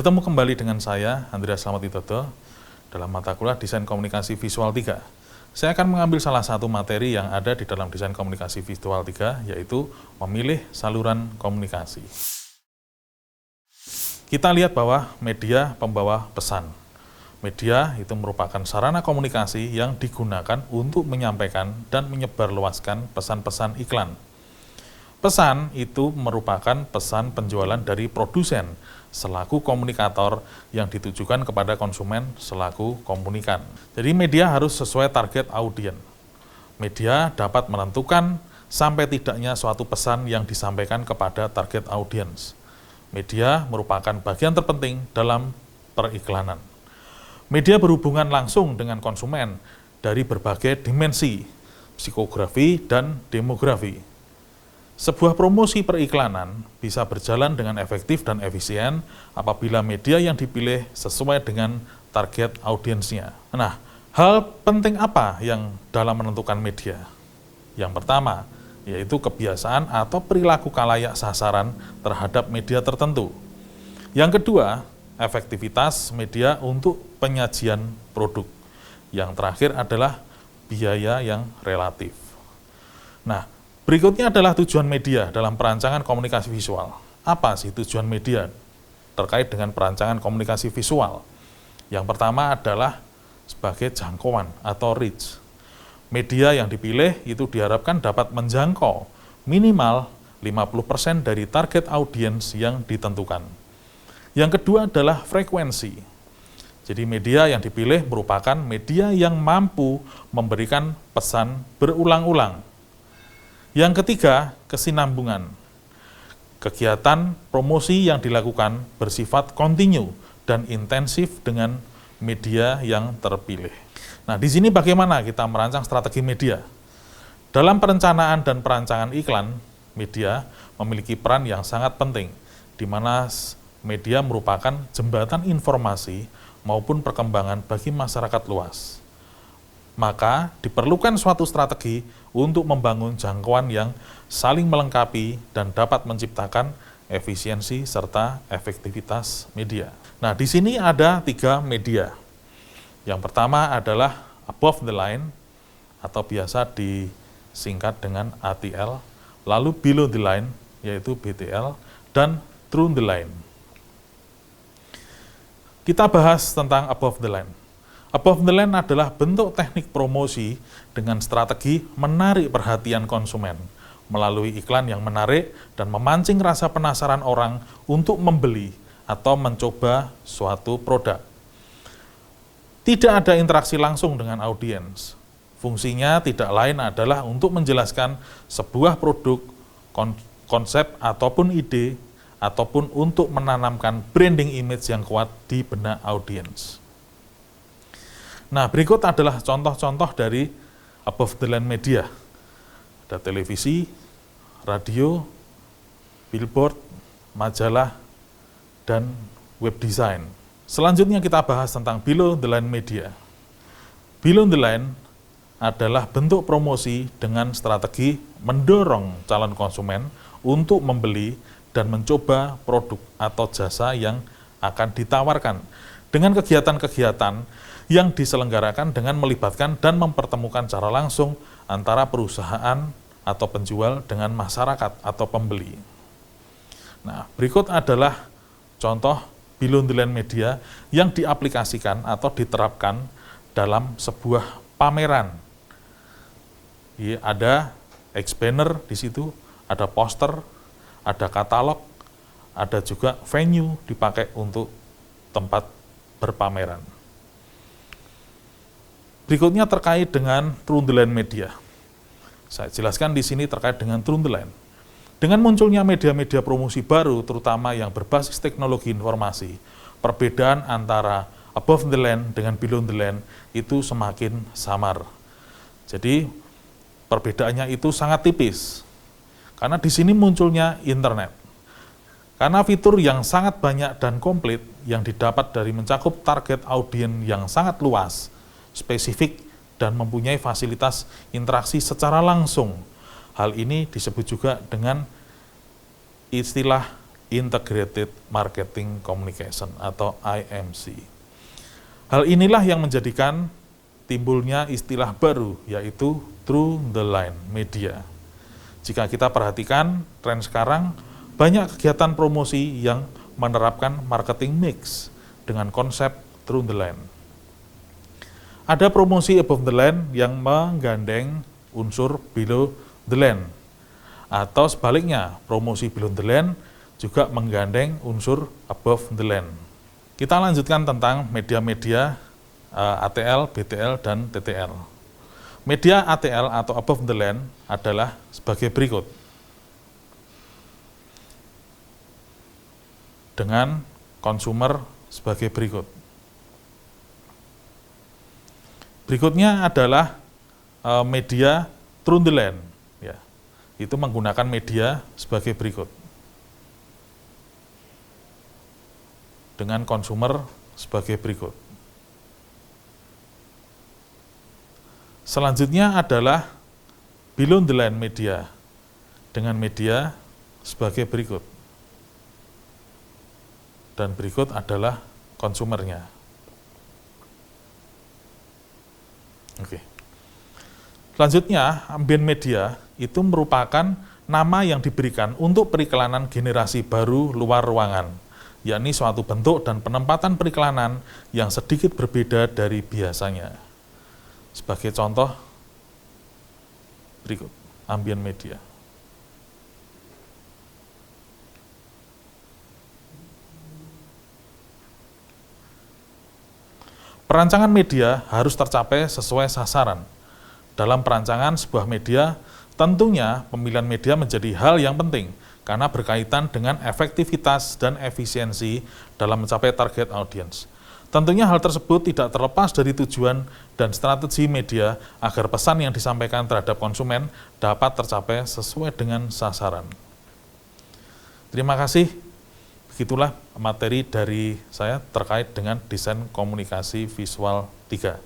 Bertemu kembali dengan saya, Andreas Slamet Widodo, dalam mata kuliah Desain Komunikasi Visual 3. Saya akan mengambil salah satu materi yang ada di dalam Desain Komunikasi Visual 3, yaitu memilih saluran komunikasi. Kita lihat bahwa media pembawa pesan. Media itu merupakan sarana komunikasi yang digunakan untuk menyampaikan dan menyebarluaskan pesan-pesan iklan. Pesan itu merupakan pesan penjualan dari produsen selaku komunikator yang ditujukan kepada konsumen selaku komunikan. Jadi media harus sesuai target audiens. Media dapat menentukan sampai tidaknya suatu pesan yang disampaikan kepada target audiens. Media merupakan bagian terpenting dalam periklanan. Media berhubungan langsung dengan konsumen dari berbagai dimensi, psikografi dan demografi. Sebuah promosi periklanan bisa berjalan dengan efektif dan efisien apabila media yang dipilih sesuai dengan target audiensnya. Nah, hal penting apa yang dalam menentukan media? Yang pertama, yaitu kebiasaan atau perilaku khalayak sasaran terhadap media tertentu. Yang kedua, efektivitas media untuk penyajian produk. Yang terakhir adalah biaya yang relatif. Nah, berikutnya adalah tujuan media dalam perancangan komunikasi visual. Apa sih tujuan media terkait dengan perancangan komunikasi visual? Yang pertama adalah sebagai jangkauan atau reach. Media yang dipilih itu diharapkan dapat menjangkau minimal 50% dari target audiens yang ditentukan. Yang kedua adalah frekuensi. Jadi media yang dipilih merupakan media yang mampu memberikan pesan berulang-ulang. Yang ketiga, kesinambungan. Kegiatan promosi yang dilakukan bersifat kontinu dan intensif dengan media yang terpilih. Nah, di sini bagaimana kita merancang strategi media? Dalam perencanaan dan perancangan iklan, media memiliki peran yang sangat penting, di mana media merupakan jembatan informasi maupun perkembangan bagi masyarakat luas. Maka diperlukan suatu strategi untuk membangun jangkauan yang saling melengkapi dan dapat menciptakan efisiensi serta efektivitas media. Nah, di sini ada 3 media. Yang pertama adalah above the line atau biasa disingkat dengan ATL, lalu below the line yaitu BTL, dan through the line. Kita bahas tentang above the line. Above the line adalah bentuk teknik promosi dengan strategi menarik perhatian konsumen melalui iklan yang menarik dan memancing rasa penasaran orang untuk membeli atau mencoba suatu produk. Tidak ada interaksi langsung dengan audiens. Fungsinya tidak lain adalah untuk menjelaskan sebuah produk, konsep ataupun ide, ataupun untuk menanamkan branding image yang kuat di benak audiens. Nah, berikut adalah contoh-contoh dari above the line media. Ada televisi, radio, billboard, majalah, dan web design. Selanjutnya kita bahas tentang below the line media. Below the line adalah bentuk promosi dengan strategi mendorong calon konsumen untuk membeli dan mencoba produk atau jasa yang akan ditawarkan dengan kegiatan-kegiatan yang diselenggarakan dengan melibatkan dan mempertemukan secara langsung antara perusahaan atau penjual dengan masyarakat atau pembeli. Nah, berikut adalah contoh below the line media yang diaplikasikan atau diterapkan dalam sebuah pameran. Ada X-banner di situ, ada poster, ada katalog, ada juga venue dipakai untuk tempat berpameran. Berikutnya terkait dengan through the line media. Saya jelaskan di sini terkait dengan through the line. Dengan munculnya media-media promosi baru, terutama yang berbasis teknologi informasi, perbedaan antara above the line dengan below the line itu semakin samar. Jadi perbedaannya itu sangat tipis. Karena di sini munculnya internet. Karena fitur yang sangat banyak dan komplit yang didapat dari mencakup target audiens yang sangat luas, spesifik, dan mempunyai fasilitas interaksi secara langsung. Hal ini disebut juga dengan istilah Integrated Marketing Communication atau IMC. Hal inilah yang menjadikan timbulnya istilah baru, yaitu Through the Line Media. Jika kita perhatikan tren sekarang, banyak kegiatan promosi yang menerapkan marketing mix dengan konsep Through the Line. Ada promosi above the line yang menggandeng unsur below the line, atau sebaliknya, promosi below the line juga menggandeng unsur above the line. Kita lanjutkan tentang media-media ATL, BTL, dan TTL. Media ATL atau above the line adalah sebagai berikut. Dengan konsumer sebagai berikut. Berikutnya adalah media through the line. Ya, itu menggunakan media sebagai berikut. Dengan konsumer sebagai berikut. Selanjutnya adalah below the line media dengan media sebagai berikut. Dan berikut adalah konsumernya. Oke. Selanjutnya, ambient media itu merupakan nama yang diberikan untuk periklanan generasi baru luar ruangan, yakni suatu bentuk dan penempatan periklanan yang sedikit berbeda dari biasanya. Sebagai contoh, berikut, ambient media. Perancangan media harus tercapai sesuai sasaran. Dalam perancangan sebuah media, tentunya pemilihan media menjadi hal yang penting karena berkaitan dengan efektivitas dan efisiensi dalam mencapai target audiens. Tentunya hal tersebut tidak terlepas dari tujuan dan strategi media agar pesan yang disampaikan terhadap konsumen dapat tercapai sesuai dengan sasaran. Terima kasih. Begitulah materi dari saya terkait dengan desain komunikasi visual 3.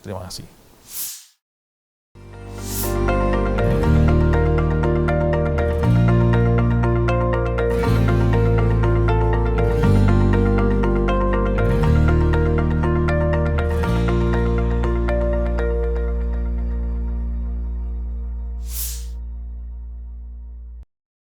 Terima kasih.